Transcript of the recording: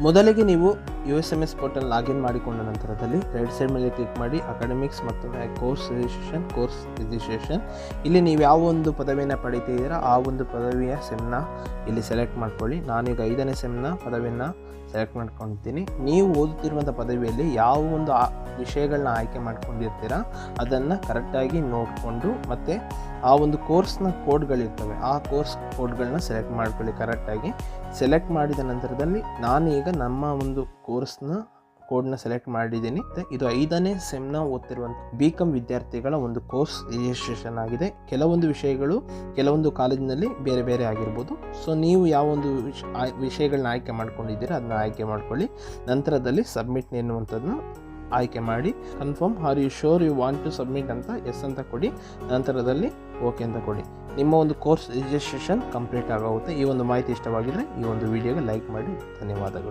ಮೊದಲಿಗೆ ನೀವು USMS portal login ಮಾಡಿಕೊಂಡ ನಂತರದಲ್ಲಿ ರೈಟ್ ಸೈಡ್ ಮೇಲೆ ಕ್ಲಿಕ್ ಮಾಡಿ ಅಕಾಡೆಮಿಕ್ಸ್ ಮತ್ತು ಕೋರ್ಸ್ ರಿಜಿಸ್ಟ್ರೇಷನ್. ಇಲ್ಲಿ ನೀವು ಯಾವ ಒಂದು ಪದವಿಯನ್ನು ಪಡಿತಿದ್ದೀರಾ ಆ ಒಂದು ಪದವಿಯ ಸೆಮ್ನ ಇಲ್ಲಿ ಸೆಲೆಕ್ಟ್ ಮಾಡ್ಕೊಳ್ಳಿ. ನಾನೀಗ 5ನೇ ಸೆಮ್ನ ಪದವಿಯನ್ನು ಸೆಲೆಕ್ಟ್ ಮಾಡ್ಕೊಳ್ತೀನಿ. ನೀವು ಓದುತ್ತಿರುವಂಥ ಪದವಿಯಲ್ಲಿ ಯಾವ ಒಂದು ವಿಷಯಗಳನ್ನ ಆಯ್ಕೆ ಮಾಡ್ಕೊಂಡಿರ್ತೀರ ಅದನ್ನು ಕರೆಕ್ಟಾಗಿ ನೋಡಿಕೊಂಡು ಮತ್ತು ಆ ಒಂದು ಕೋರ್ಸ್ನ ಕೋಡ್ಗಳಿರ್ತವೆ ಆ ಕೋರ್ಸ್ ಕೋಡ್ಗಳನ್ನ ಸೆಲೆಕ್ಟ್ ಮಾಡ್ಕೊಳ್ಳಿ. ಕರೆಕ್ಟಾಗಿ ಸೆಲೆಕ್ಟ್ ಮಾಡಿದ ನಂತರದಲ್ಲಿ ನಾನೀಗ ನಮ್ಮ ಒಂದು ಕೋರ್ಸ್ನ ಕೋಡ್ನ ಸೆಲೆಕ್ಟ್ ಮಾಡಿದ್ದೀನಿ. ಇದು 5ನೇ ಸೆಮ್ನ ಓದ್ತಿರುವಂಥ BCom ವಿದ್ಯಾರ್ಥಿಗಳ ಒಂದು ಕೋರ್ಸ್ ರಿಜಿಸ್ಟ್ರೇಷನ್ ಆಗಿದೆ. ಕೆಲವೊಂದು ವಿಷಯಗಳು ಕೆಲವೊಂದು ಕಾಲೇಜಿನಲ್ಲಿ ಬೇರೆ ಬೇರೆ ಆಗಿರ್ಬೋದು. ಸೊ ನೀವು ಯಾವ ಒಂದು ವಿಷಯಗಳನ್ನ ಆಯ್ಕೆ ಮಾಡ್ಕೊಂಡಿದ್ದೀರಾ ಅದನ್ನ ಆಯ್ಕೆ ಮಾಡ್ಕೊಳ್ಳಿ. ನಂತರದಲ್ಲಿ ಸಬ್ಮಿಟ್ ಎನ್ನುವಂಥದ್ದನ್ನ ಆಯ್ಕೆ ಮಾಡಿ confirm are you sure you want to submit ಅಂತ ಎಸ್ ಅಂತ ಕೊಡಿ. ನಂತರದಲ್ಲಿ ಓಕೆ ಅಂತ ಕೊಡಿ. ನಿಮ್ಮ ಒಂದು ಕೋರ್ಸ್ ರಿಜಿಸ್ಟ್ರೇಷನ್ ಕಂಪ್ಲೀಟ್ ಆಗುತ್ತೆ. ಈ ಒಂದು ಮಾಹಿತಿ ಇಷ್ಟವಾಗಿದ್ದರೆ ಈ ಒಂದು ವಿಡಿಯೋಗೆ ಲೈಕ್ ಮಾಡಿ. ಧನ್ಯವಾದಗಳು.